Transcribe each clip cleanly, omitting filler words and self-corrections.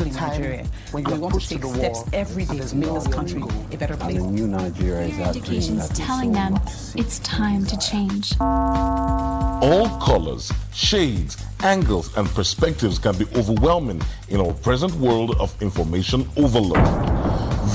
in Nigeria. And we want to take steps every day to make this country a better place. And the new Nigeria is that Education's telling them it's time to change. All colors, shades, angles, and perspectives can be overwhelming in our present world of information overload.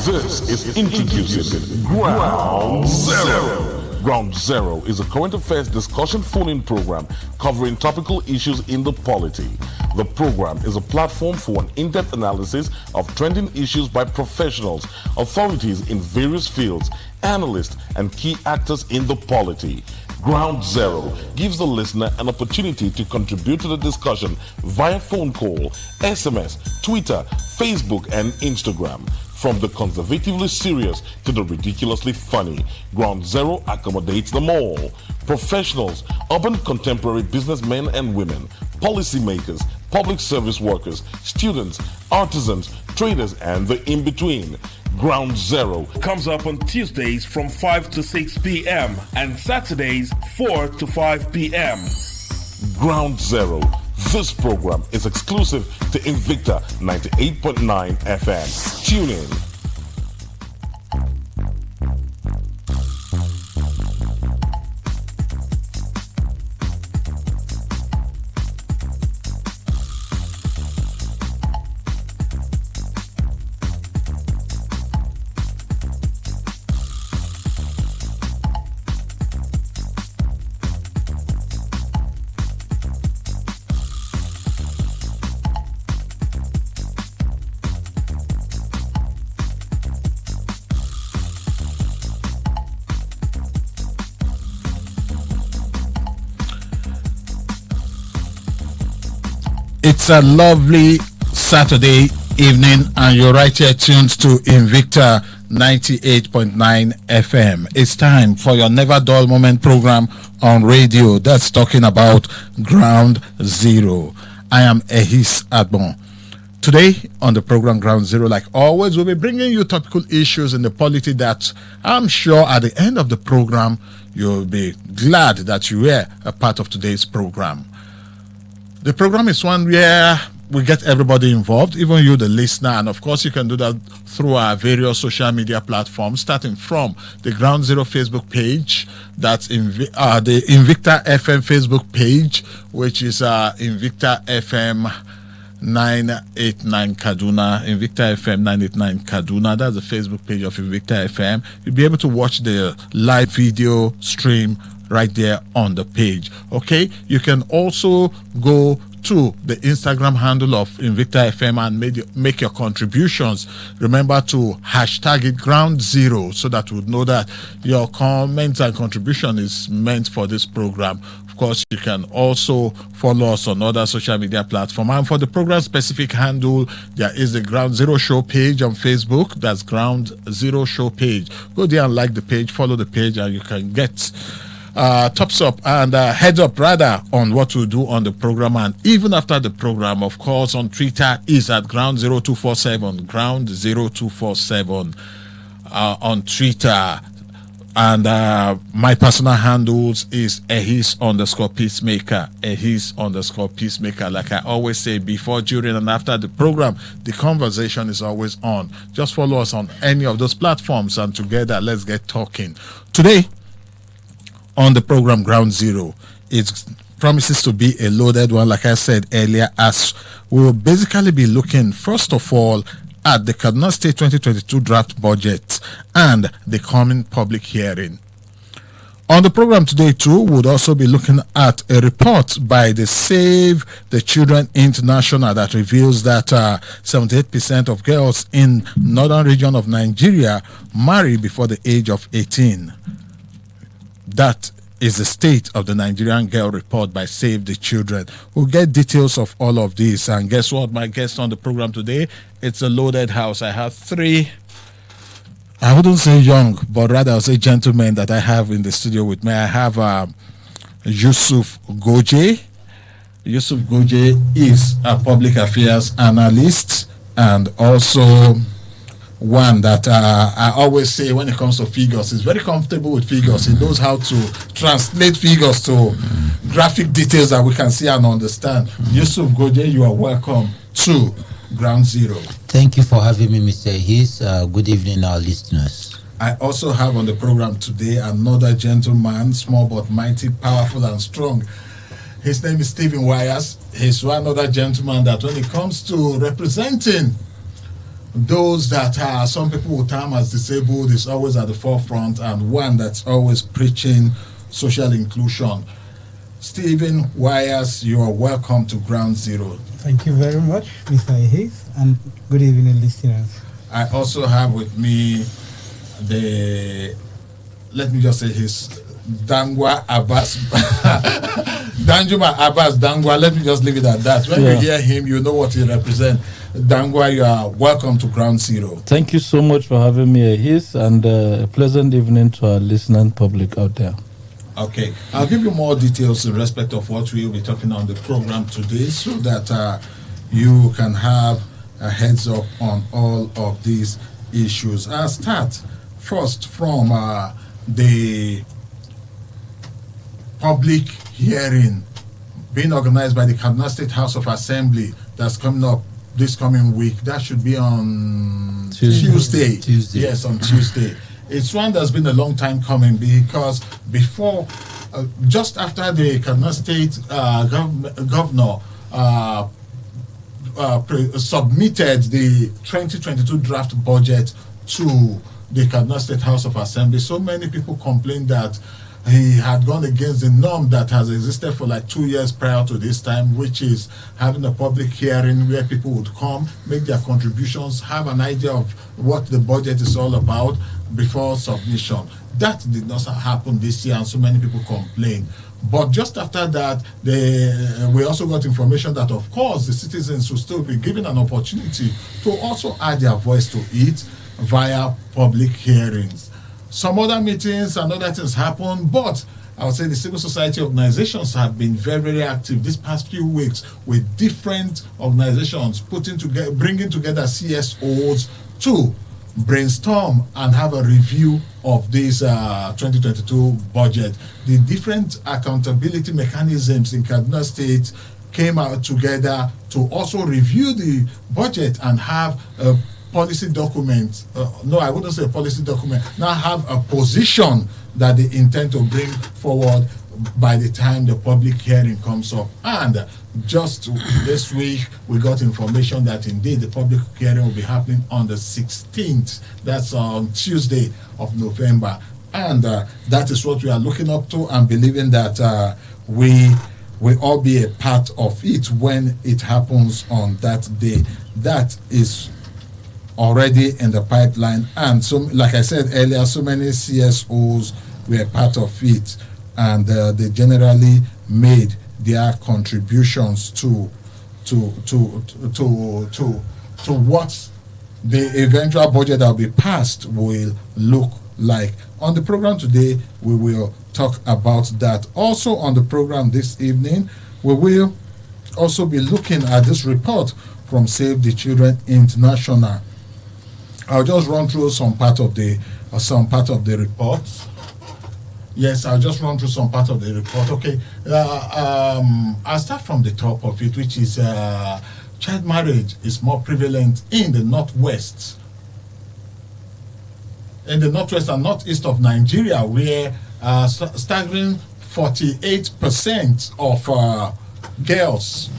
This is introducing Ground Zero. Ground Zero is a current affairs discussion phone-in program covering topical issues in the polity. The program is a platform for an in-depth analysis of trending issues by professionals, authorities in various fields, analysts, and key actors in the polity. Ground Zero gives the listener an opportunity to contribute to the discussion via phone call, SMS, Twitter, Facebook, and Instagram. From the conservatively serious to the ridiculously funny, Ground Zero accommodates them all. Professionals, urban contemporary businessmen and women, policymakers, public service workers, students, artisans, traders, and the in-between. Ground Zero comes up on Tuesdays from 5 to 6 p.m. and Saturdays 4 to 5 p.m. Ground Zero. This program is exclusive to Invicta 98.9 FM. Tune in. It's a lovely Saturday evening, and you're right here tuned to Invicta 98.9 FM. It's time for your Never Dull Moment program on radio that's talking about Ground Zero. I am Ehis Agbon. Today on the program Ground Zero, like always, we'll be bringing you topical issues in the polity that I'm sure at the end of the program you'll be glad that you were a part of today's program. The program is one where we get everybody involved, even you, the listener, and of course you can do that through our various social media platforms, starting from the Ground Zero Facebook page, that's the Invicta FM Facebook page, which is Invicta FM 989 Kaduna, Invicta FM 989 Kaduna. That's the Facebook page of Invicta FM. You'll be able to watch the live video stream right there on the page. Okay, you can also go to the Instagram handle of Invicta FM and make your contributions. Remember to hashtag it Ground Zero so that we'll know that your comments and contribution is meant for this program. Of course, you can also follow us on other social media platforms. And for the program specific handle, there is the Ground Zero Show page on Facebook. That's Ground Zero Show page. Go there and like the page, follow the page, and you can get tops up and heads up rather on what we do on the program. And even after the program, of course, on Twitter is at Ground 0247, Ground 0247 on Twitter. And my personal handles is Ehis _ Peacemaker, Ehis _ Peacemaker. Like I always say, before, during, and after the program, the conversation is always on. Just follow us on any of those platforms, and together, let's get talking. Today, on the program Ground Zero, it promises to be a loaded one, like I said earlier, as we will basically be looking, first of all, at the Kaduna State 2022 draft budget and the coming public hearing. On the program today, too, we'll also be looking at a report by the Save the Children International that reveals that 78% of girls in northern region of Nigeria marry before the age of 18. That is the state of the Nigerian Girl Report by Save the Children. We'll get details of all of this. And guess what? My guest on the program today, it's a loaded house. I have three, I wouldn't say young, but rather I'll say gentlemen that I have in the studio with me. I have Yusuf Goje. Yusuf Goje is a public affairs analyst and also one that I always say when it comes to figures, he's very comfortable with figures. He knows how to translate figures to graphic details that we can see and understand. Yusuf Goje, you are welcome to Ground Zero. Thank you for having me, Mr. Ehis. Good evening, our listeners. I also have on the program today another gentleman, small but mighty, powerful and strong. His name is Stephen Wires. He's one other gentleman that when it comes to representing those that are, some people would term as disabled, is always at the forefront, and one that's always preaching social inclusion. Stephen Wires, you are welcome to Ground Zero. Thank you very much, Mr. Ehis, and good evening, listeners. I also have with me let me just say his Dangwa Abbas. Danjuma Abbas Dangwa, let me just leave it at that. When you hear him, you know what he represents. Dangwa, you are welcome to Ground Zero. Thank you so much for having me, Ehis, and a pleasant evening to our listening public out there. Okay, I'll give you more details in respect of what we will be talking on the program today so that you can have a heads up on all of these issues. I'll start first from the public hearing being organized by the Kaduna State House of Assembly that's coming up this coming week. That should be on Tuesday. Yes, on Tuesday. It's one that's been a long time coming because before, just after the Kaduna State governor submitted the 2022 draft budget to the Kaduna State House of Assembly, so many people complained that he had gone against the norm that has existed for like 2 years prior to this time, which is having a public hearing where people would come, make their contributions, have an idea of what the budget is all about before submission. That did not happen this year, and so many people complained. But just after that, we also got information that, of course, the citizens will still be given an opportunity to also add their voice to it via public hearings. Some other meetings and other things happen, but I would say the civil society organizations have been very, very active this past few weeks with different organizations bringing together CSOs to brainstorm and have a review of this 2022 budget. The different accountability mechanisms in Kaduna State came out together to also review the budget and have a policy document. No, I wouldn't say a policy document. Now have a position that they intend to bring forward by the time the public hearing comes up. And just this week, we got information that indeed the public hearing will be happening on the 16th. That's on Tuesday of November. And that is what we are looking up to and believing that we will all be a part of it when it happens on that day. That is already in the pipeline. And so, like I said earlier, so many CSOs were part of it. And they generally made their contributions to what the eventual budget that will be passed will look like. On the program today, we will talk about that. Also on the program this evening, we will also be looking at this report from Save the Children International. I'll just run through some part of the report. Yes, I'll just run through some part of the report. Okay, I'll start from the top of it, which is child marriage is more prevalent in the northwest. In the northwest and northeast of Nigeria, where staggering 48% of girls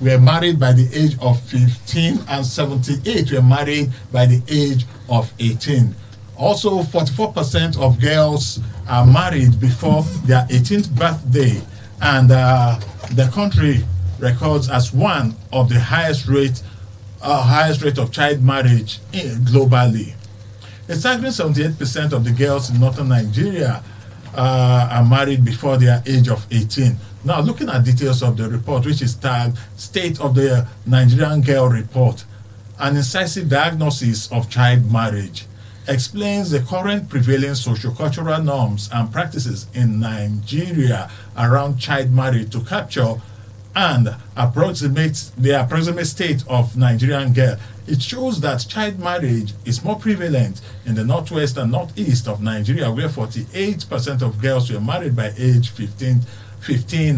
were married by the age of 15 and 78 were married by the age of 18. Also, 44% of girls are married before their 18th birthday, and the country records as one of the highest rate of child marriage globally. A staggering 78% of the girls in northern Nigeria are married before their age of 18. Now, looking at details of the report, which is tagged State of the Nigerian Girl Report, an incisive diagnosis of child marriage, explains the current prevailing sociocultural norms and practices in Nigeria around child marriage to capture and approximate the approximate state of Nigerian girl. It shows that child marriage is more prevalent in the northwest and northeast of Nigeria, where 48% of girls were married by age 15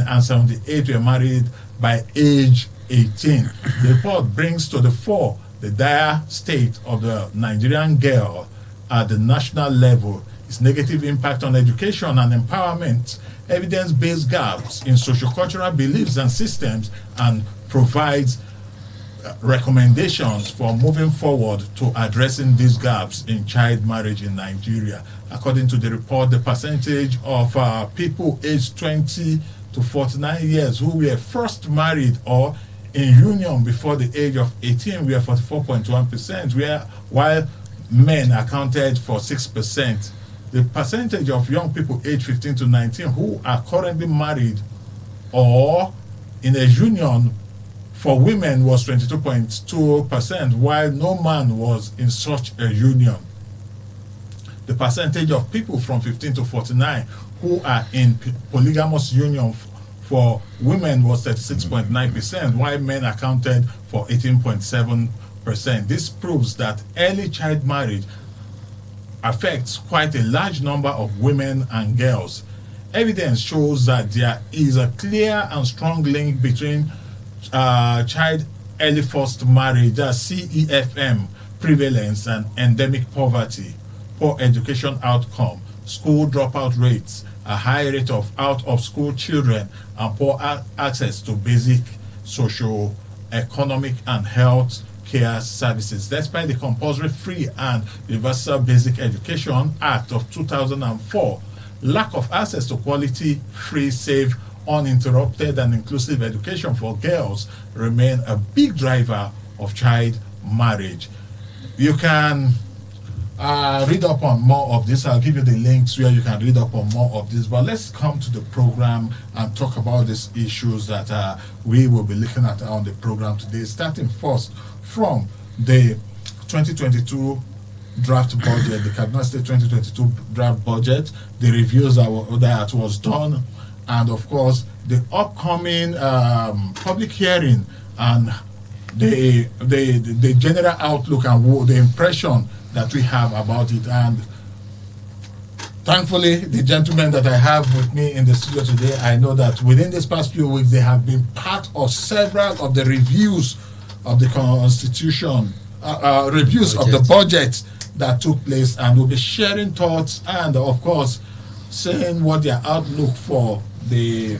and 78 were married by age 18. The report brings to the fore the dire state of the Nigerian girl at the national level, its negative impact on education and empowerment, evidence-based gaps in sociocultural beliefs and systems, and provides recommendations for moving forward to addressing these gaps in child marriage in Nigeria. According to the report, the percentage of people aged 20 to 49 years who were first married or in union before the age of 18 were 44.1%, while men accounted for 6%. The percentage of young people aged 15 to 19 who are currently married or in a union for women was 22.2%, while no man was in such a union. The percentage of people from 15 to 49 who are in polygamous union for women was 36.9%, while men accounted for 18.7%. This proves that early child marriage affects quite a large number of women and girls. Evidence shows that there is a clear and strong link between child early forced marriage, CEFM, prevalence, and endemic poverty, poor education outcome, school dropout rates, a high rate of out-of-school children, and poor access to basic social, economic, and health care services. Despite the Compulsory Free and Universal Basic Education Act of 2004, lack of access to quality, free, safe, uninterrupted, and inclusive education for girls remain a big driver of child marriage. You can read up on more of this. I'll give you the links where you can read up on more of this. But let's come to the program and talk about these issues that we will be looking at on the program today. Starting first from the 2022 draft budget, the Kaduna State 2022 draft budget, the reviews that was done, and of course the upcoming public hearing and the general outlook and the impression that we have about it. And thankfully, the gentlemen that I have with me in the studio today, I know that within these past few weeks they have been part of several of the reviews of the Constitution, reviews of the budget that took place, and will be sharing thoughts and of course saying what their outlook for the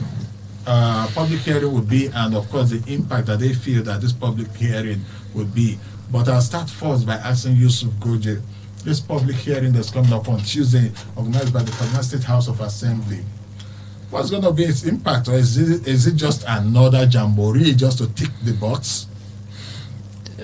public hearing would be, and of course the impact that they feel that this public hearing would be. But I'll start first by asking Yusuf Goje, this public hearing that's coming up on Tuesday, organized by the Kaduna State House of Assembly, what's going to be its impact, or is it just another jamboree just to tick the box?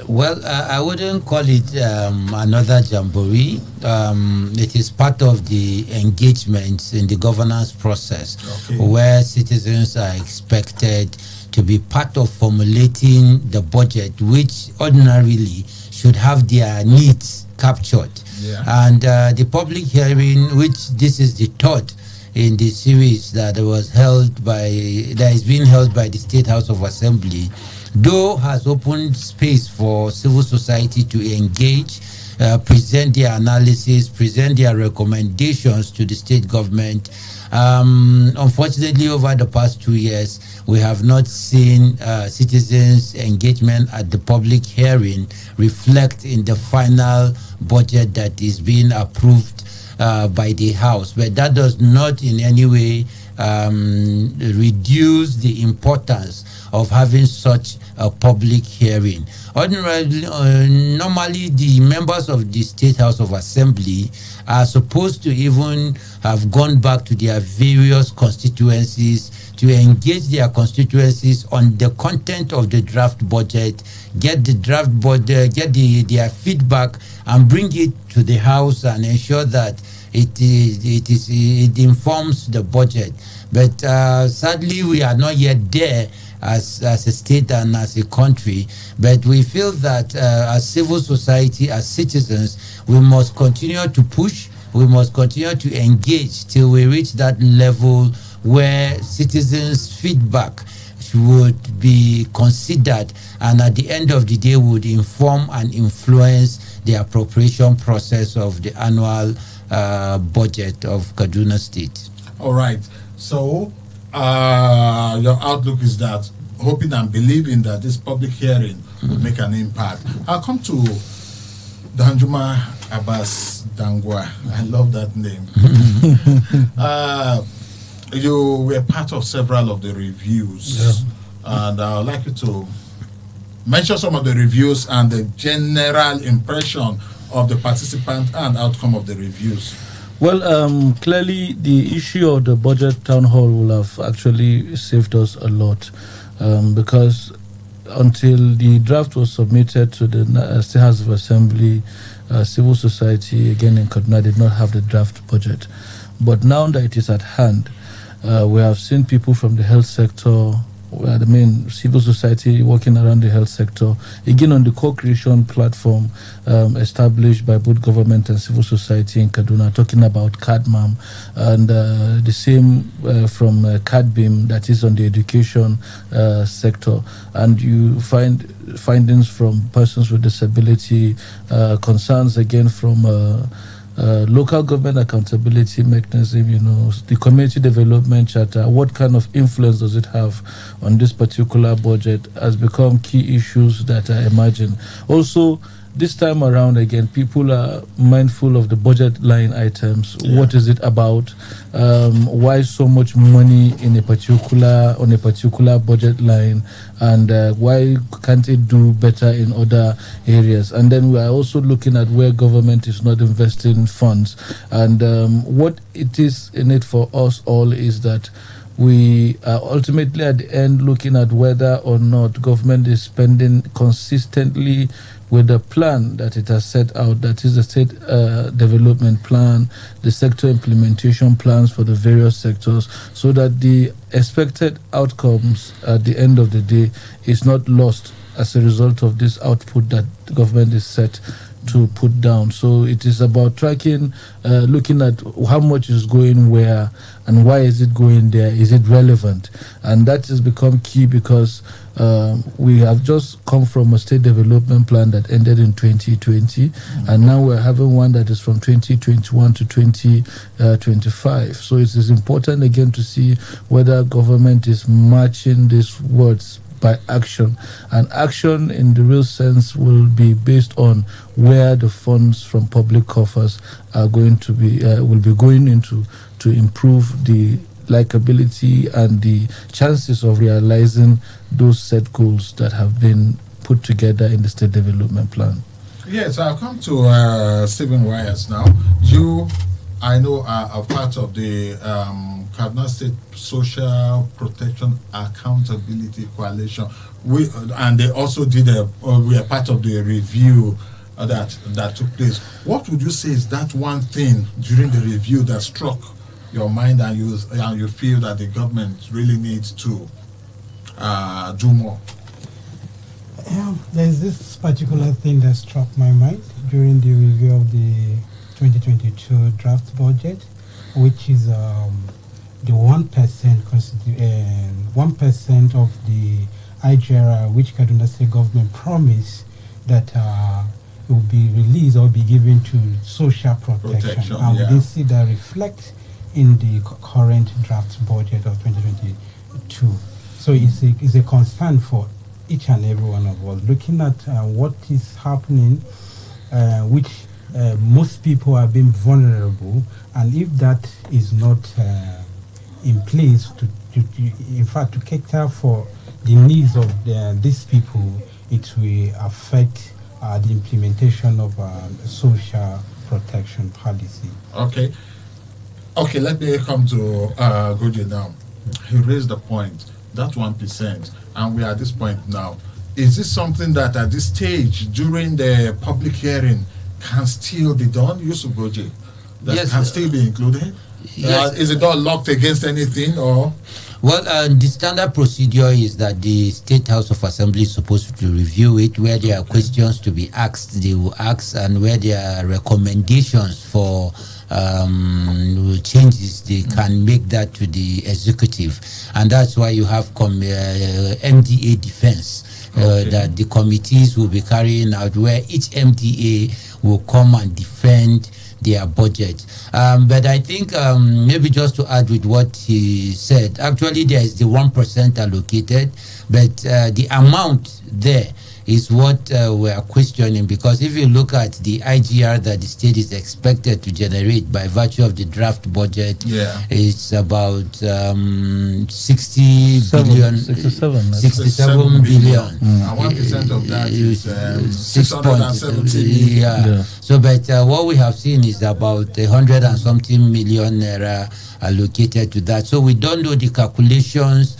Well, I wouldn't call it another jamboree. It is part of the engagement in the governance process, where citizens are expected to be part of formulating the budget, which ordinarily should have their needs captured. Yeah. And the public hearing, which this is the third in the series that is being held by the State House of Assembly, though has opened space for civil society to engage, present their analysis, present their recommendations to the state government. Unfortunately, over the past 2 years, we have not seen citizens' engagement at the public hearing reflect in the final budget that is being approved by the House. But that does not in any way reduce the importance of having such a public hearing. Normally, the members of the State House of Assembly are supposed to even have gone back to their various constituencies to engage their constituencies on the content of the draft budget, get the draft budget, get their feedback, and bring it to the House and ensure that it informs the budget. But sadly, we are not yet there as a state and as a country. But we feel that as civil society, as citizens, we must continue to push, we must continue to engage till we reach that level where citizens' feedback would be considered, and at the end of the day would inform and influence the appropriation process of the annual budget of Kaduna State. All right. So your outlook is that hoping and believing that this public hearing will make an impact. I'll come to Danjuma Abbas Dangwa. I love that name. You were part of several of the reviews, and I would like you to mention some of the reviews and the general impression of the participant and outcome of the reviews. Well, clearly the issue of the budget town hall will have actually saved us a lot, because until the draft was submitted to the State House of Assembly, civil society, again in Kaduna, did not have the draft budget. But now that it is at hand, we have seen people from the health sector, the main civil society working around the health sector, again on the co-creation platform established by both government and civil society in Kaduna, talking about CADMAM, and the same from CADBIM, that is on the education sector. And you find findings from persons with disability, concerns again from local government accountability mechanism, the community development charter, what kind of influence does it have on this particular budget, has become key issues that are emerging. Also, this time around, again, people are mindful of the budget line items. Yeah. What is it about? Why so much money on a particular budget line? And why can't it do better in other areas? And then we are also looking at where government is not investing funds. And what it is in it for us all is that we are ultimately at the end looking at whether or not government is spending consistently with the plan that it has set out, that is the state development plan, the sector implementation plans for the various sectors, so that the expected outcomes at the end of the day is not lost as a result of this output that the government is set to put down. So it is about tracking, looking at how much is going where and why is it going there, is it relevant? And that has become key because we have just come from a state development plan that ended in 2020, and now we're having one that is from 2021 to 2025. So it is important again to see whether government is matching these words by action, and action in the real sense will be based on where the funds from public coffers are going to be will be going into to improve the likability and the chances of realizing those set goals that have been put together in the state development plan. Yes, I'll come to Stephen Wires now. You, I know, are part of the Kaduna State Social Protection Accountability Coalition. And they also did we are part of the review that took place. What would you say is that one thing during the review that struck your mind and you feel that the government really needs to do more? There's this particular thing that struck my mind during the review of the 2022 draft budget, which is the 1% of the IGRA, which Kaduna State government promised that will be released or be given to social protection. And we didn't see that reflect in the current draft budget of 2022. So it's a concern for each and every one of us, looking at what is happening, which most people are being vulnerable, and if that is not in place in fact to cater for the needs of these people, it will affect the implementation of social protection policy. Okay, let me come to Goje now. He raised the point, that 1%, and we are at this point now. Is this something that at this stage during the public hearing can still be done, Yusuf Goje? That can still be included? Yes. Is it not locked against anything, or? Well, the standard procedure is that the State House of Assembly is supposed to review it. Where there are questions to be asked, they will ask, and where there are recommendations for changes, they can make that to the executive. And that's why you have MDA defense. that the committees will be carrying out, where each MDA will come and defend their budget. But I think maybe just to add with what he said, actually there is the 1% allocated, but the amount there is what we are questioning, because if you look at the IGR that the state is expected to generate by virtue of the draft budget, it's about 67 billion. And 1% of that is 670. So, but what we have seen is about 100 and something million naira allocated to that. So we don't know the calculations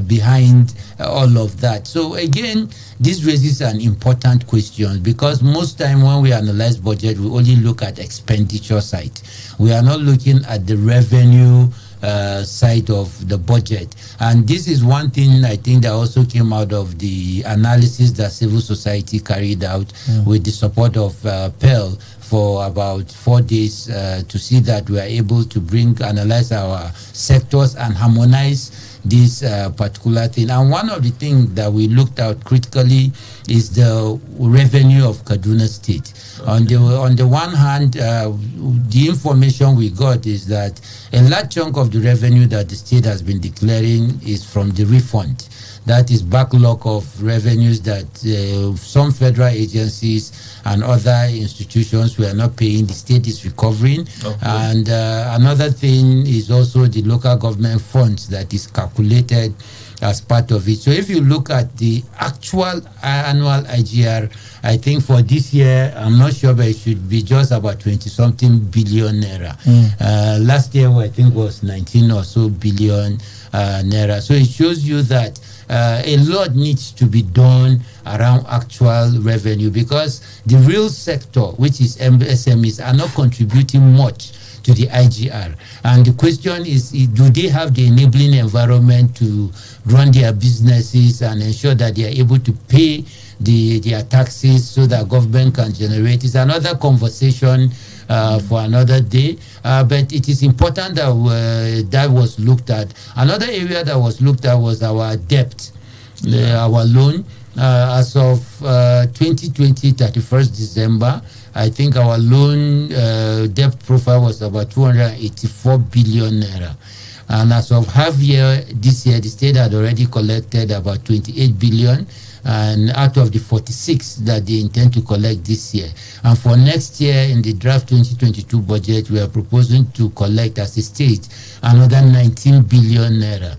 behind all of that. So again, this raises an important question, because most time when we analyze budget, we only look at expenditure side. We are not looking at the revenue side of the budget. And this is one thing I think that also came out of the analysis that civil society carried out with the support of PEL for about 4 days to see that we are able to analyze our sectors and harmonize this particular thing. And one of the things that we looked at critically is the revenue of Kaduna State. On the one hand, the information we got is that a large chunk of the revenue that the state has been declaring is from the refund. That is backlog of revenues that some federal agencies and other institutions were not paying. The state is recovering. And another thing is also the local government funds that is calculated as part of it. So if you look at the actual annual IGR, I think for this year, I'm not sure, but it should be just about 20-something billion naira. Last year, I think, was 19 or so billion naira. So it shows you that a lot needs to be done around actual revenue, because the real sector, which is SMEs, are not contributing much to the IGR. And the question is, do they have the enabling environment to run their businesses and ensure that they are able to pay their taxes so that government can generate? It's another conversation for another day, but it is important that that was looked at. Another area that was looked at was our debt, our loan. As of 2020, 31st December, I think our loan debt profile was about 284 billion naira. And as of half year this year, the state had already collected about 28 billion, and out of the 46 that they intend to collect this year. And for next year, in the draft 2022 budget, we are proposing to collect as a state another 19 billion naira.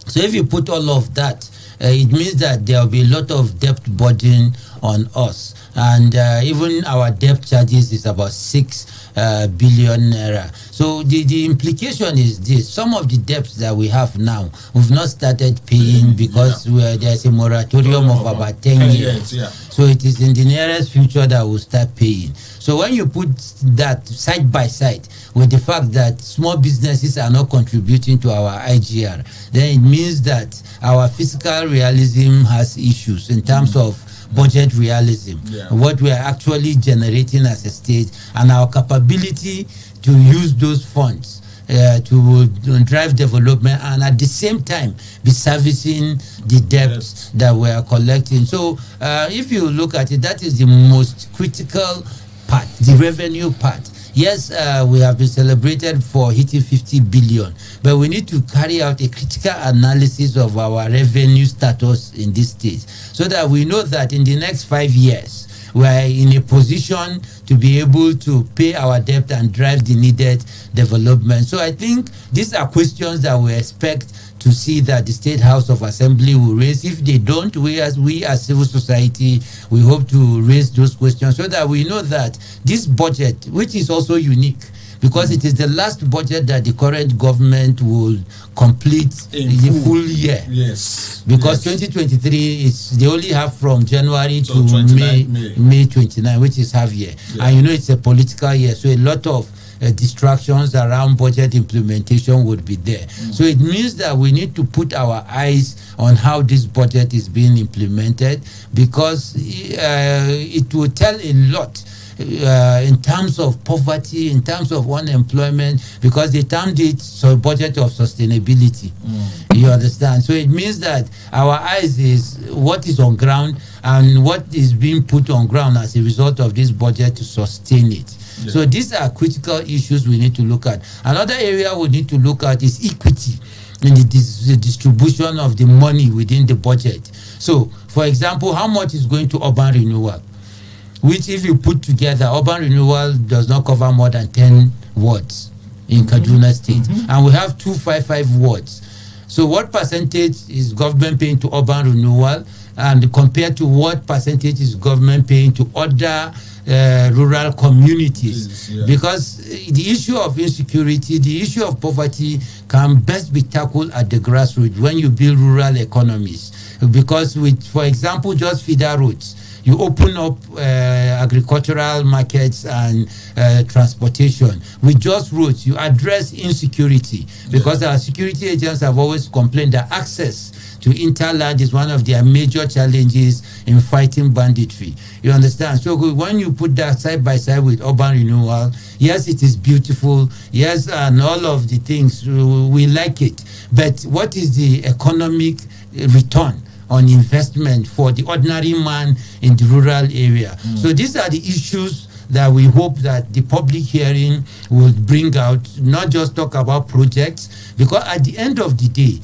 So if you put all of that, it means that there will be a lot of debt burden on us. And even our debt charges is about 6 billion naira. So the implication is this: some of the debts that we have now, we've not started paying because there's a moratorium of about 10 years. So it is in the nearest future that we'll start paying. So when you put that side by side with the fact that small businesses are not contributing to our IGR, then it means that our fiscal realism has issues in terms of budget realism, what we are actually generating as a state, and our capability to use those funds to drive development and at the same time be servicing the debts that we are collecting. So if you look at it, that is the most critical part, the revenue part. Yes, we have been celebrated for hitting 50 billion, but we need to carry out a critical analysis of our revenue status in this state so that we know that in the next 5 years, we are in a position to be able to pay our debt and drive the needed development. So I think these are questions that we expect to see that the State House of Assembly will raise. If they don't, we as civil society, we hope to raise those questions so that we know that this budget, which is also unique, because it is the last budget that the current government will complete in the full year. Yes. Because 2023 they only have from January to May 29, which is half year. And you know it's a political year, so a lot of distractions around budget implementation would be there. So it means that we need to put our eyes on how this budget is being implemented, because it will tell a lot in terms of poverty, in terms of unemployment, because they termed it a budget of sustainability. You understand? So it means that our eyes is what is on ground and what is being put on ground as a result of this budget to sustain it. Yeah. So these are critical issues we need to look at. Another area we need to look at is equity in the distribution of the money within the budget. So, for example, how much is going to urban renewal? Which, if you put together, urban renewal does not cover more than 10 wards in Kaduna State. And we have 255 wards. So what percentage is government paying to urban renewal, and compared to what percentage is government paying to other rural communities? Because the issue of insecurity, the issue of poverty can best be tackled at the grassroots when you build rural economies. Because with, for example, just feeder roads, you open up agricultural markets and transportation. With just roads, you address insecurity, because our security agents have always complained that access to interland is one of their major challenges in fighting banditry. You understand? So when you put that side by side with urban renewal, yes, it is beautiful. Yes, and all of the things, we like it. But what is the economic return on investment for the ordinary man in the rural area? So these are the issues that we hope that the public hearing will bring out, not just talk about projects, because at the end of the day,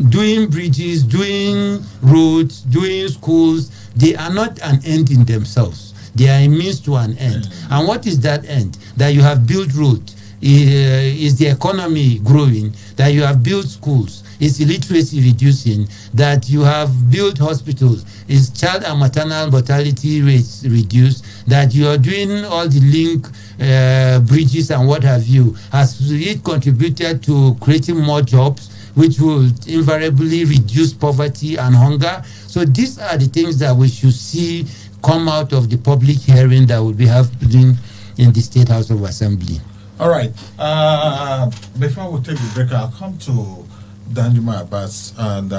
doing bridges, doing roads, doing schools, they are not an end in themselves. They are a means to an end. And what is that end? That you have built roads, is the economy growing, that you have built schools, is illiteracy reducing, that you have built hospitals, is child and maternal mortality rates reduced, that you are doing all the link bridges and what have you. Has it contributed to creating more jobs, which will invariably reduce poverty and hunger? So these are the things that we should see come out of the public hearing that will be happening in the State House of Assembly. All right. Before we take the break, I'll come to Danjuma, Abbas, and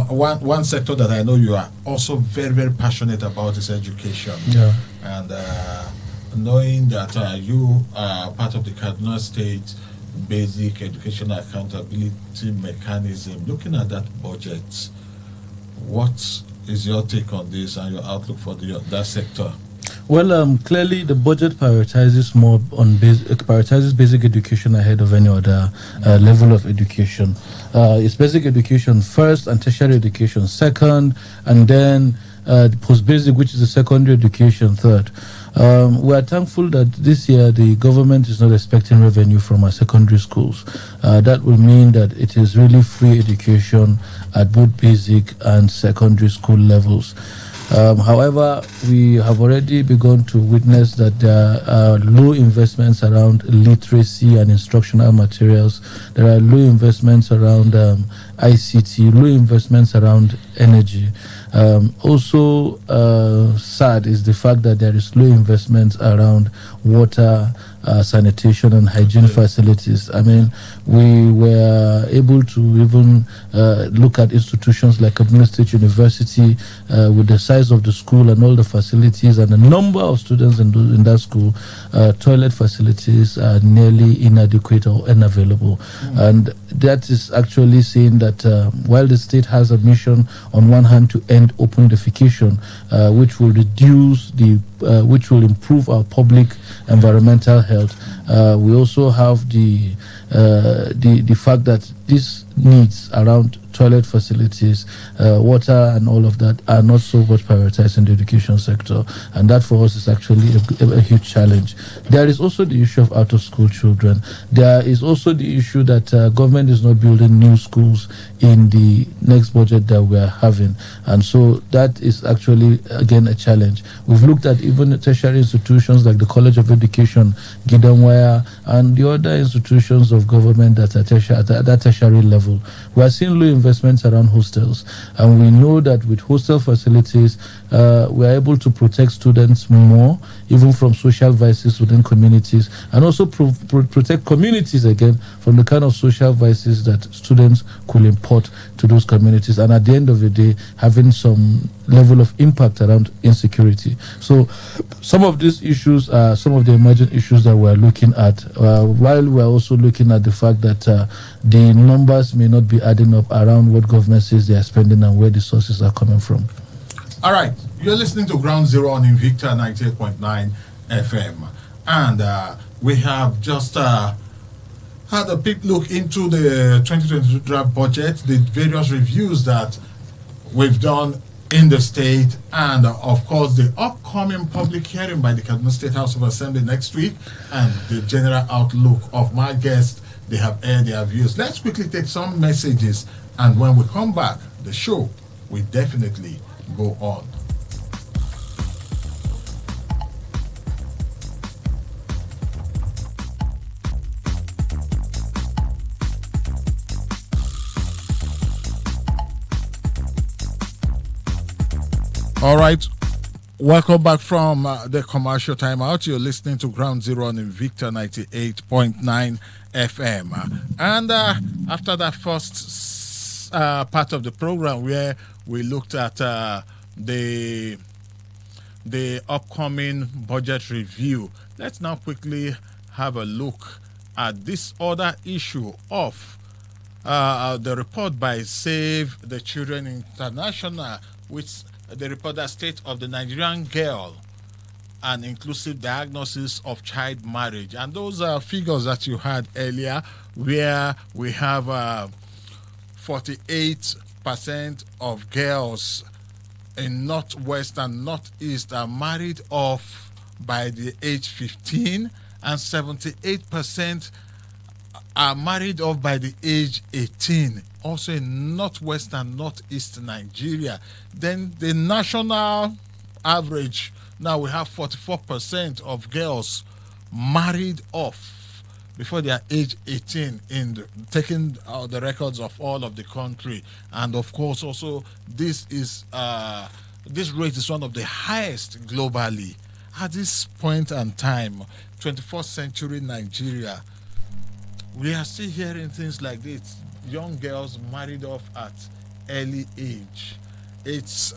one sector that I know you are also very, very passionate about is education. Yeah. And knowing that you are part of the Kaduna State Basic Education Accountability Mechanism, looking at that budget, what is your take on this and your outlook for that sector? Well, clearly the budget prioritizes more on prioritizes basic education ahead of any other level of education. It's basic education first, and tertiary education second, and then post-basic, which is the secondary education third. We are thankful that this year the government is not expecting revenue from our secondary schools. That will mean that it is really free education at both basic and secondary school levels. However, we have already begun to witness that there are low investments around literacy and instructional materials. There are low investments around ICT, low investments around energy. Also sad is the fact that there is low investments around water, sanitation and hygiene facilities. I mean, we were able to even look at institutions like Kaduna State University with the size of the school and all the facilities and the number of students in that school. Toilet facilities are nearly inadequate or unavailable. And that is actually saying that while the state has a mission on one hand to end open defecation, which will reduce which will improve our public environmental health, we also have the fact that these needs around toilet facilities, water and all of that are not so much prioritized in the education sector, and that for us is actually a huge challenge. There is also the issue of out-of-school children. There is also the issue that government is not building new schools in the next budget that we are having, and so that is actually again a challenge. We've looked at even tertiary institutions like the College of Education, Dangwa, and the other institutions of government that are at that tertiary level. We are seeing low investments around hostels, and we know that with hostel facilities we are able to protect students more, even from social vices within communities, and also protect communities again from the kind of social vices that students could import to those communities, and at the end of the day having some level of impact around insecurity. So some of these issues are some of the emerging issues that we're looking at, while we're also looking at the fact that the numbers may not be adding up around what government says they are spending and where the sources are coming from. All right, you're listening to Ground Zero on Invicta 98.9 FM, and we have just had a big look into the 2022 draft budget, the various reviews that we've done in the state, and of course the upcoming public hearing by the Kaduna State House of Assembly next week, and the general outlook of my guests. They have aired their views. Let's quickly take some messages, and when we come back, the show will definitely go on. All right, welcome back from the commercial timeout. You're listening to Ground Zero on Invicta 98.9 FM. And after that first part of the program where we looked at the upcoming budget review, let's now quickly have a look at this other issue of the report by Save the Children International, which the report that states of the Nigerian Girl, an inclusive diagnosis of child marriage. And those are figures that you had earlier, where we have 48% of girls in Northwest and Northeast are married off by the age 15, and 78% are married off by the age 18. Also in Northwest and Northeast Nigeria. Then the national average, now we have 44% of girls married off before they are age 18 in taking the records of all of the country. And of course also this is this rate is one of the highest globally. At this point in time, 21st century Nigeria, we are still hearing things like this. Young girls married off at early age. It's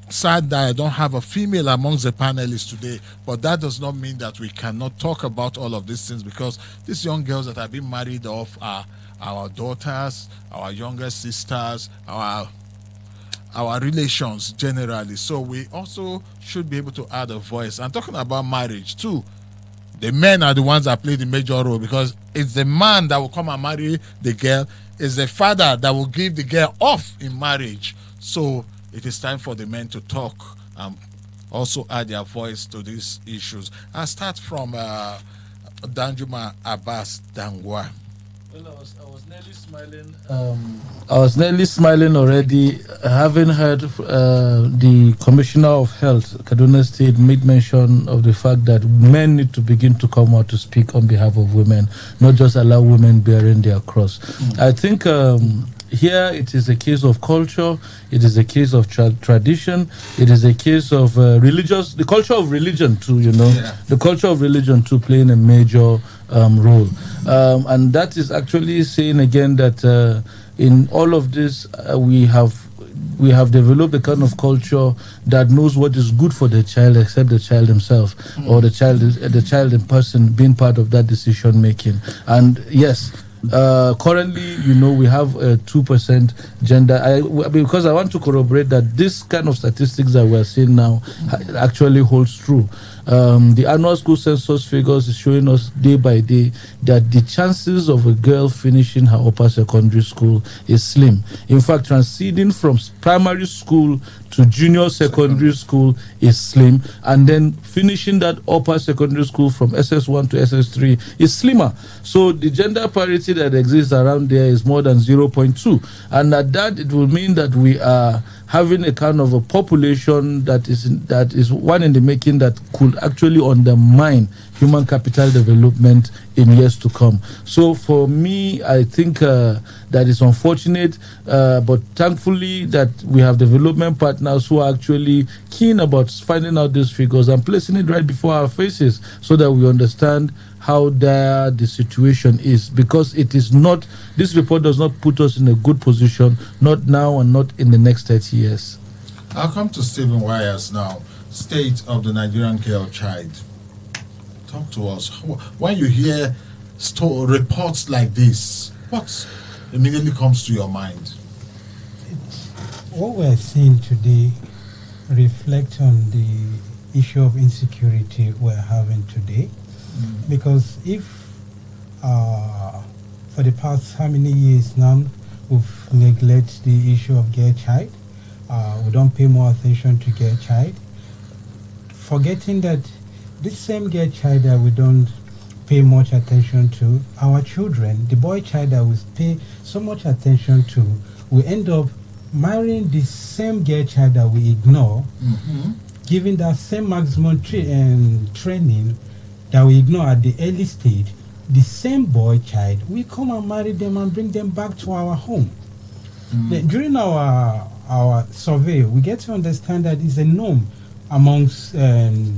sad that I don't have a female amongst the panelists today, but that does not mean that we cannot talk about all of these things, because these young girls that have been married off are our daughters, our younger sisters, our relations generally. So we also should be able to add a voice. And talking about marriage too, the men are the ones that play the major role, because it's the man that will come and marry the girl. It's the father that will give the girl off in marriage. So it is time for the men to talk and also add their voice to these issues. I'll start from Danjuma, Abbas, Dangwa. Well, I was nearly smiling. I was nearly smiling already, having heard the Commissioner of Health, Kaduna State, made mention of the fact that men need to begin to come out to speak on behalf of women, not just allow women bearing their cross. I think here it is a case of culture, it is a case of tradition, it is a case of the culture of religion too, the culture of religion too playing a major role. And that is actually saying again that in all of this we have developed a kind of culture that knows what is good for the child except the child himself, or the child in person being part of that decision making. And yes, currently, we have a 2% gender. Because I want to corroborate that this kind of statistics that we're seeing now actually holds true. The annual school census figures is showing us day by day that the chances of a girl finishing her upper secondary school is slim. In fact, transiting from primary school to junior secondary school is slim, and then finishing that upper secondary school from SS1 to SS3 is slimmer. So the gender parity that exists around there is more than 0.2, and at that it will mean that we are having a kind of a population that is one in the making that could actually undermine human capital development in years to come. So for me, I think that is unfortunate, but thankfully that we have development partners who are actually keen about finding out these figures and placing it right before our faces so that we understand how dire the situation is, because it is not, this report does not put us in a good position, not now and not in the next 30 years. I'll come to Stephen Wires now. State of the Nigerian girl child. Talk to us. When you hear reports like this, what immediately comes to your mind? What we're seeing today reflects on the issue of insecurity we're having today. Because if for the past how many years now we've neglected the issue of girl child, we don't pay more attention to girl child, forgetting that this same girl child that we don't pay much attention to, our children, the boy child that we pay so much attention to, we end up marrying the same girl child that we ignore, giving that same maximum training that we ignore at the early stage. The same boy child, we come and marry them and bring them back to our home. During our survey, we get to understand that it's a norm amongst the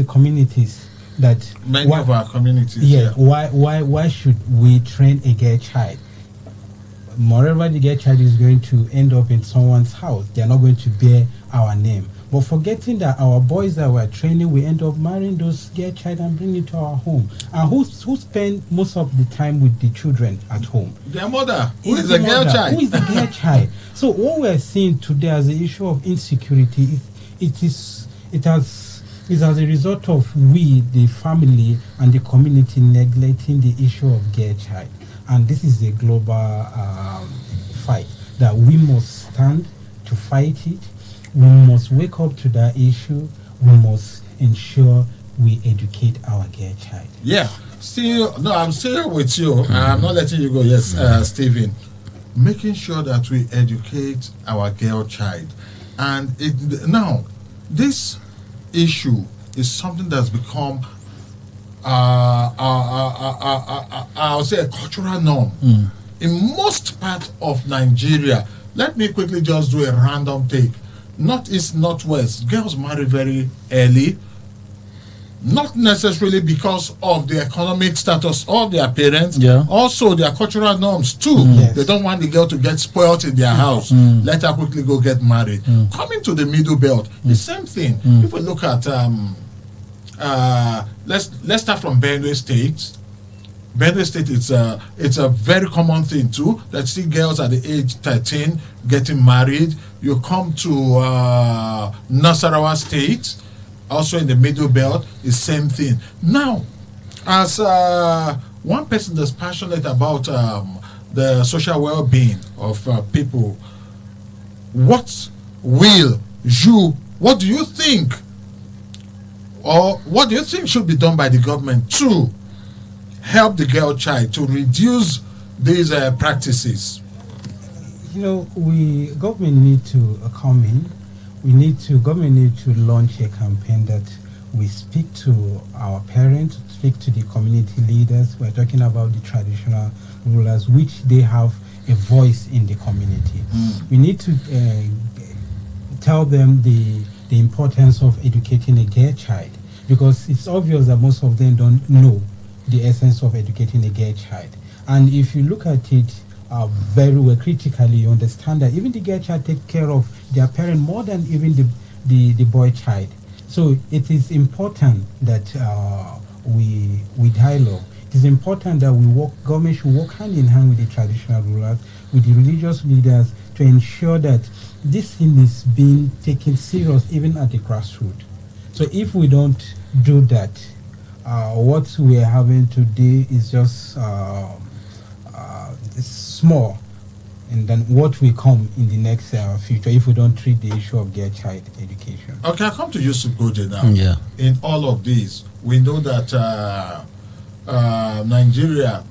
communities that many of our communities. Yeah. Why should we train a girl child? Moreover, the girl child is going to end up in someone's house. They are not going to bear our name. But forgetting that our boys that we're training, we end up marrying those girl child and bring it to our home. And who spend most of the time with the children at home? Their mother. Who is the girl child? Who is the girl child? So what we're seeing today as the issue of insecurity, it is as a result of we, the family and the community, neglecting the issue of girl child. And this is a global fight that we must stand to fight it. We must wake up to that issue. We must ensure we educate our girl child. Yeah. I'm still with you. I'm not letting you go. Yes, Stephen. Making sure that we educate our girl child. And now, this issue is something that's become, I'll say, a cultural norm. In most parts of Nigeria. Let me quickly just do a random take. Northeast, Northwest, girls marry very early, not necessarily because of the economic status of their parents, also their cultural norms too. They don't want the girl to get spoiled in their house. Let her quickly go get married. Coming to the middle belt, the same thing. If we look at, let's start from Benue State. Benue State, it's a very common thing too, that see girls at the age 13 getting married. You come to Nasarawa State, also in the middle belt, the same thing. Now, as one person that's passionate about the social well-being of people, what do you think, or what do you think should be done by the government to help the girl child to reduce these practices? Government need to come in. Government need to launch a campaign that we speak to our parents, speak to the community leaders. We're talking about the traditional rulers, which they have a voice in the community. We need to tell them the importance of educating a girl child, because it's obvious that most of them don't know the essence of educating a girl child. And if you look at it very well critically, you understand that even the girl child take care of their parent more than even the boy child. So it is important that we dialogue. It is important that government should work hand in hand with the traditional rulers, with the religious leaders, to ensure that this thing is being taken serious even at the grassroots. So if we don't do that, what we are having today is just small, and then what will come in the next future if we don't treat the issue of girl child education. Okay, I'll come to Yusuf Goje now. In all of these, we know that Nigeria,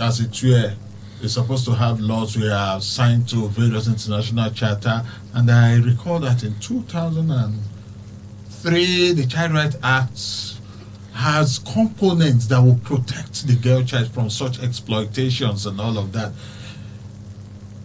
as it were, is supposed to have laws. We are signed to various international charter, and I recall that in 2003, the Child Rights Act has components that will protect the girl child from such exploitations and all of that.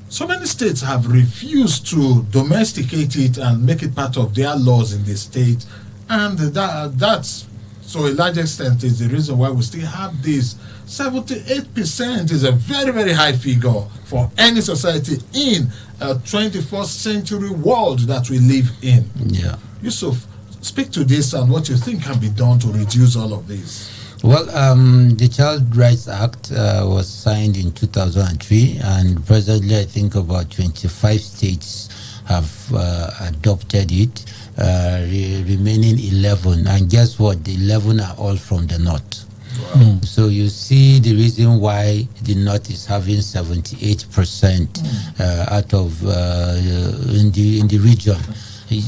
So many states have refused to domesticate it and make it part of their laws in the state, and that's So a large extent is the reason why we still have this. 78% is a very, very high figure for any society in a 21st century world that we live in. Yeah. Yusuf, speak to this and what you think can be done to reduce all of this. Well, the Child Rights Act was signed in 2003, and presently I think about 25 states have adopted it, remaining 11. And guess what? The 11 are all from the north. Wow. So you see the reason why the north is having 78% out of in the region.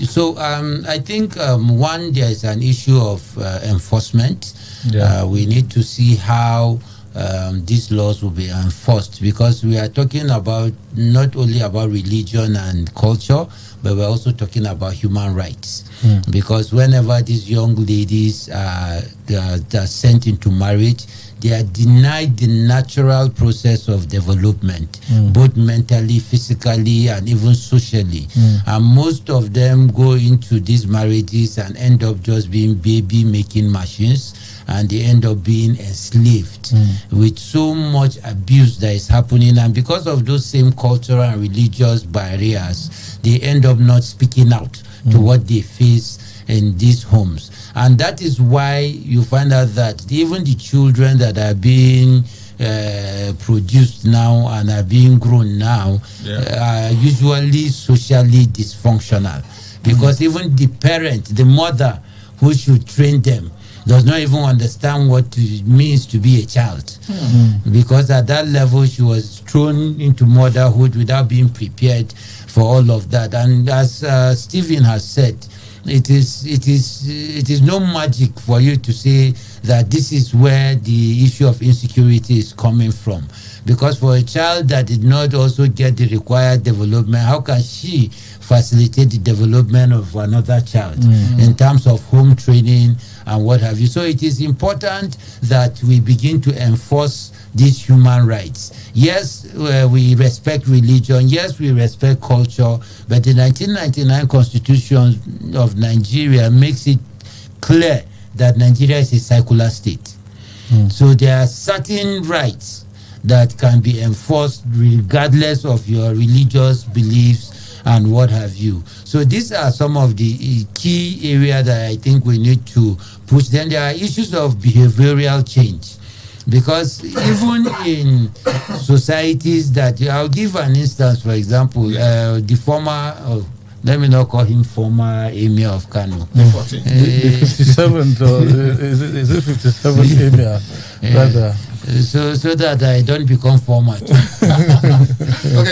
So I think one, there is an issue of enforcement. Yeah. We need to see how these laws will be enforced, because we are talking about not only about religion and culture, but we're also talking about human rights. Because whenever these young ladies are sent into marriage, they are denied the natural process of development, both mentally, physically, and even socially. And most of them go into these marriages and end up just being baby-making machines, and they end up being enslaved with so much abuse that is happening. And because of those same cultural and religious barriers, they end up not speaking out to what they face in these homes. And that is why you find out that even the children that are being produced now and are being grown now are usually socially dysfunctional, because even the parent, the mother who should train them, does not even understand what it means to be a child, because at that level she was thrown into motherhood without being prepared for all of that. And as Stephen has said, it is no magic for you to say that this is where the issue of insecurity is coming from, because for a child that did not also get the required development, how can she facilitate the development of another child in terms of home training and what have you? So it is important that we begin to enforce these human rights. Yes, we respect religion. Yes, we respect culture. But the 1999 Constitution of Nigeria makes it clear that Nigeria is a secular state. So there are certain rights that can be enforced regardless of your religious beliefs and what have you. So these are some of the key areas that I think we need to push. Then there are issues of behavioral change, because even in societies that, I'll give an instance, for example, the former, let me not call him former Emir of Kano. The 57th, or is it 57th Emir? Rather. So that I don't become former. Okay,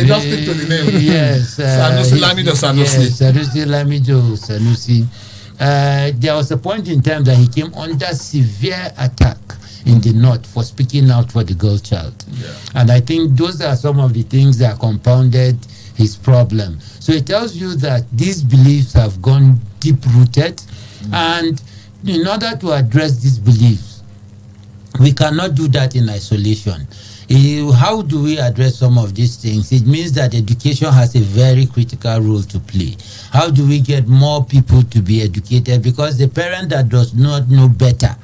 just stick to the name. Yes. Sanusi Lamido Sanusi. Yes, Sanusi Lamido Sanusi. There was a point in time that he came under severe attack in the north for speaking out for the girl child. And I think those are some of the things that compounded his problem. So it tells you that these beliefs have gone deep-rooted, and in order to address these beliefs, we cannot do that in isolation. How do we address some of these things? It means that education has a very critical role to play. How do we get more people to be educated? Because the parent that does not know better,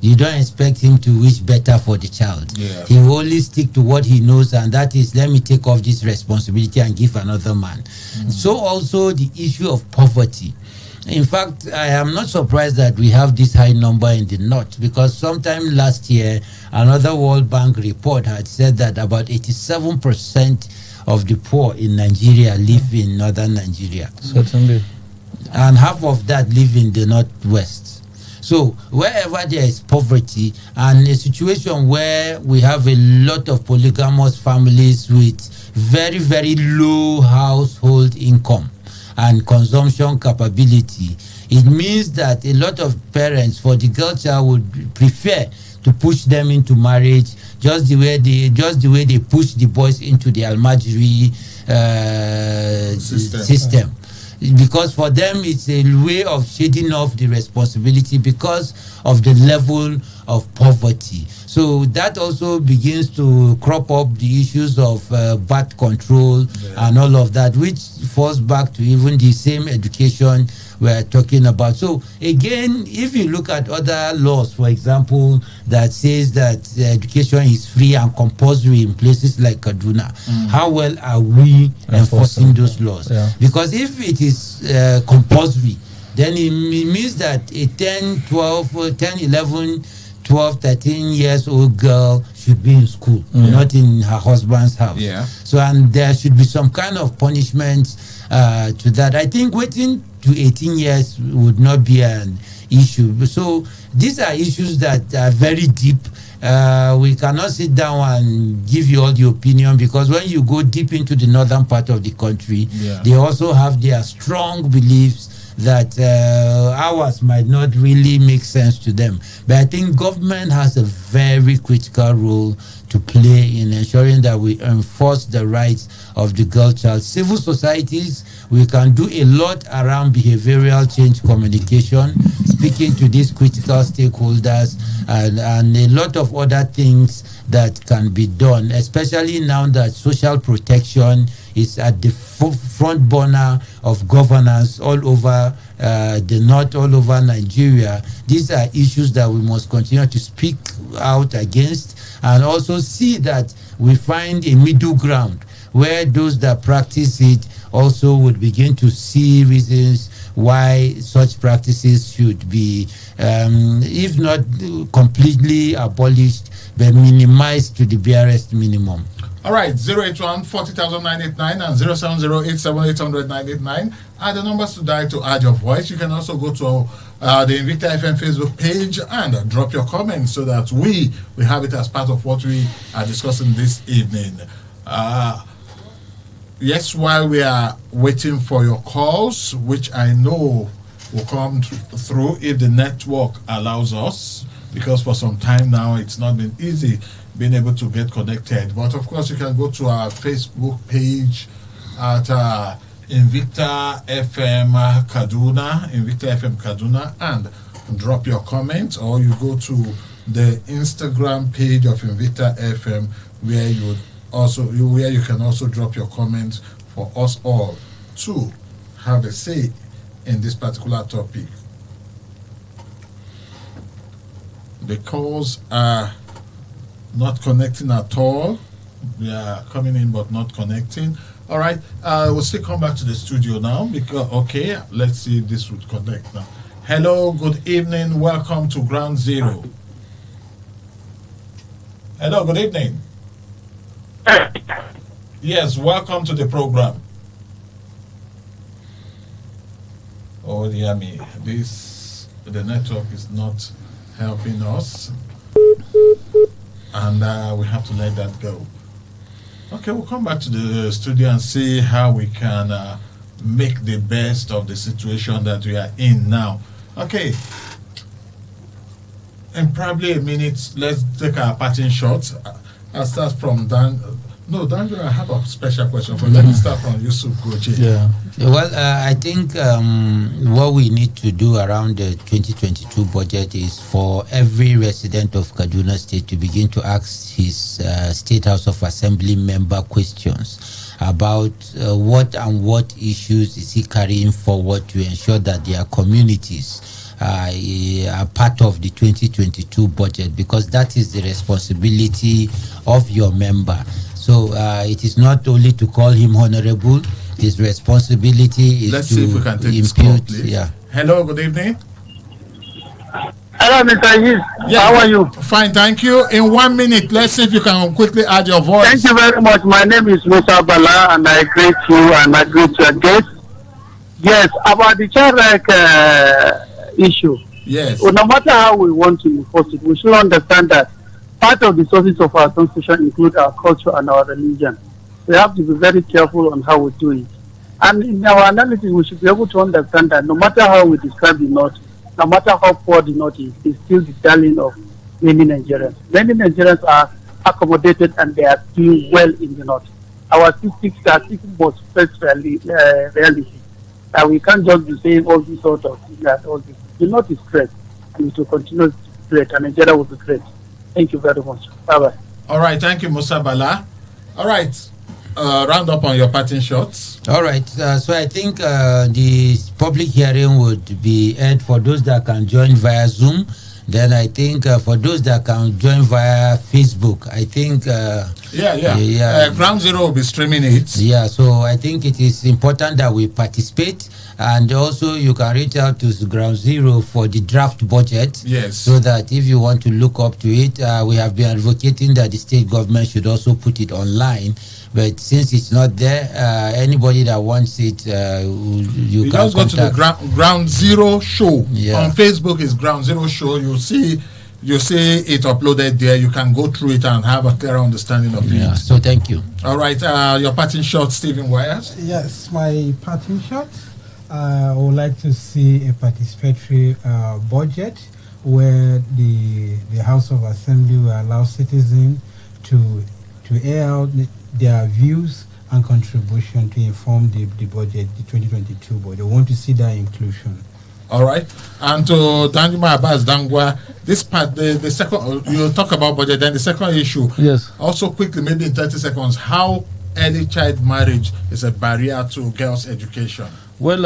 you don't expect him to wish better for the child. He will only stick to what he knows, and that is, let me take off this responsibility and give another man. So also the issue of poverty. In fact, I am not surprised that we have this high number in the north, because sometime last year, another World Bank report had said that about 87% of the poor in Nigeria live in northern Nigeria. Certainly. And half of that live in the northwest. So wherever there is poverty and a situation where we have a lot of polygamous families with very, very low household income and consumption capability, it means that a lot of parents for the girl child would prefer to push them into marriage just the way they push the boys into the almajiri system. Because for them it's a way of shading off the responsibility because of the level of poverty. So that also begins to crop up the issues of birth control and all of that, which falls back to even the same education we're talking about. So again, if you look at other laws, for example, that says that education is free and compulsory in places like Kaduna, how well are we enforcing those laws? Yeah. Because if it is compulsory, then it means that a 10, 11, 12, 13 years old girl should be in school, not in her husband's house. Yeah. So, and there should be some kind of punishment to that. I think waiting to 18 years would not be an issue. So these are issues that are very deep. We cannot sit down and give you all the opinion, because when you go deep into the northern part of the country, they also have their strong beliefs that ours might not really make sense to them. But I think government has a very critical role to play in ensuring that we enforce the rights of the girl child. Civil societies, we can do a lot around behavioral change communication, speaking to these critical stakeholders, and a lot of other things that can be done, especially now that social protection is at the front burner of governance all over the north, all over Nigeria. These are issues that we must continue to speak out against, and also see that we find a middle ground where those that practice it also would begin to see reasons why such practices should be, if not completely abolished, but minimized to the barest minimum. All right, 081-40,989 and 070-878-989 are the numbers to dial to add your voice. You can also go to the Invicta FM Facebook page and drop your comments so that we have it as part of what we are discussing this evening. Yes, while we are waiting for your calls, which I know will come through if the network allows us, because for some time now it's not been easy being able to get connected. But of course, you can go to our Facebook page at Invicta FM Kaduna, and drop your comments, or you go to the Instagram page of Invicta FM, where you can also drop your comments for us all to have a say in this particular topic. The calls are not connecting at all. They are coming in but not connecting. All right, we'll still come back to the studio now, because okay, let's see if this would connect now. Hello, good evening, welcome to Ground Zero. Hello, good evening. Yes, welcome to the program. Oh dear me, the network is not helping us, and we have to let that go. Okay, we'll come back to the studio and see how we can make the best of the situation that we are in now. Okay, in probably a minute, let's take our parting shots. I'll start from Dangwa, I have a special question for you. Let me start from Yusuf Goje. Yeah. Well, I think what we need to do around the 2022 budget is for every resident of Kaduna State to begin to ask his State House of Assembly member questions about what issues is he carrying forward to ensure that their communities are part of the 2022 budget, because that is the responsibility of your member. So it is not only to call him honorable, his responsibility is Let's to see if we can take impute. this call, please. Yeah. Hello, good evening. Hello, Mr. Ehis. Yeah, how are you? Fine, thank you. In 1 minute, let's see if you can quickly add your voice. Thank you very much. My name is Musa Bala, and I greet you and I greet your guest. Yes, about the child issue. Yes. Well, no matter how we want to enforce it, we should understand that part of the sources of our constitution include our culture and our religion. We have to be very careful on how we do it. And in our analysis, we should be able to understand that no matter how we describe the North, no matter how poor the North is, it's still the darling of many Nigerians. Many Nigerians are accommodated and they are doing well in the North. Our statistics are speaking about first reality. That we can't just be saying all these sort of things that all this. The North is great, and it will continue to be great, and Nigeria will be great. Thank you very much. Bye-bye. All right, thank you, Musa Bala. All right, round up on your parting shots. All right. So I think the public hearing would be held for those that can join via Zoom. Then I think for those that can join via Facebook, I think... Ground Zero will be streaming it. Yeah, so I think it is important that we participate. And also you can reach out to Ground Zero for the draft budget. Yes. So that if you want to look up to it, we have been advocating that the state government should also put it online. But since it's not there, anybody that wants it, you can just go to the Ground Zero show. On Facebook is Ground Zero show. You see it uploaded there. You can go through it and have a clear understanding of it. So thank you. All right, your parting shot, Stephen Wires. Yes, my parting shot. I would like to see a participatory budget where the House of Assembly will allow citizens to air out their views and contribution to inform the budget, the 2022 budget. I want to see that inclusion. All right. And to Danjuma, Abbas, Dangwa, this part, the second, you'll talk about budget, then the second issue. Yes. Also quickly, maybe in 30 seconds, how early child marriage is a barrier to girls' education. Well,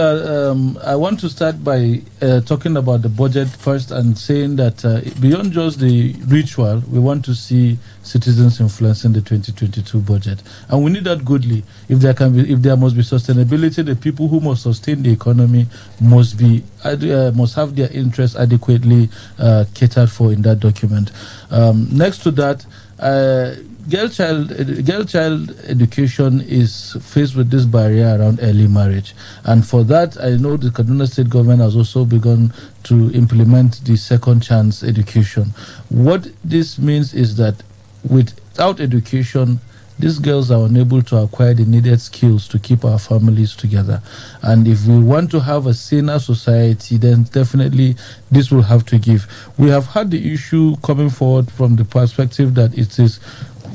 I want to start by talking about the budget first and saying that beyond just the ritual, we want to see citizens influencing the 2022 budget, and we need that goodly. If there must be sustainability, the people who must sustain the economy must have their interests adequately catered for in that document. Next to that. Girl child education is faced with this barrier around early marriage, and for that I know the Kaduna state government has also begun to implement the second chance education. What this means is that without education, these girls are unable to acquire the needed skills to keep our families together. And if we want to have a saner society, then definitely this will have to give. We have had the issue coming forward from the perspective that it is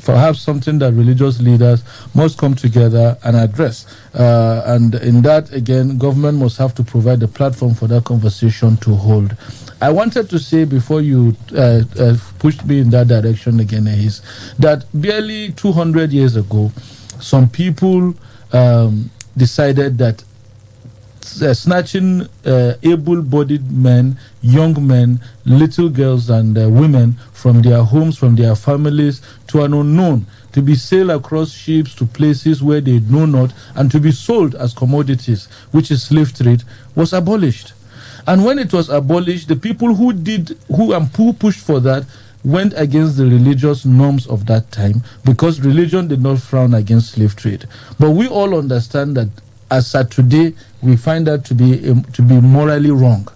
perhaps something that religious leaders must come together and address. And in that, again, government must have to provide a platform for that conversation to hold. I wanted to say before you pushed me in that direction again, Ehis, that barely 200 years ago, some people decided that snatching able-bodied men, young men, little girls and women from their homes, from their families to an unknown, to be sailed across ships to places where they know not, and to be sold as commodities, which is slave trade, was abolished. And when it was abolished, the people who pushed for that went against the religious norms of that time, because religion did not frown against slave trade. But we all understand that as at today, we find that to be morally wrong.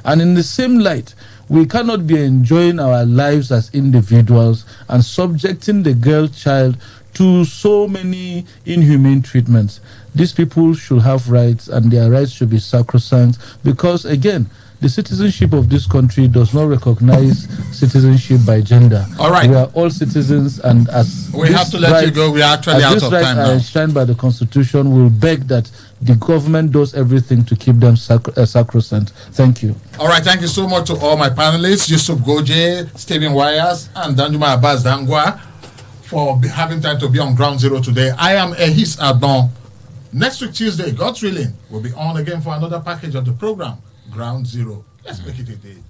And in the same light, we cannot be enjoying our lives as individuals and subjecting the girl child to so many inhumane treatments. These people should have rights, and their rights should be sacrosanct, because again, the citizenship of this country does not recognize citizenship by gender. All right. We are all citizens, and as we have to let you go. We are actually out of time now. Enshrined by the Constitution, we'll beg that the government does everything to keep them sacrosanct. Thank you. All right. Thank you so much to all my panelists, Yusuf Goje, Stephen Wires, and Danjuma Abbas Dangwa, for having time to be on Ground Zero today. I am Ehis Agbon. Next week, Tuesday, God's willing, we'll be on again for another package of the program, Ground Zero. Let's make it a date.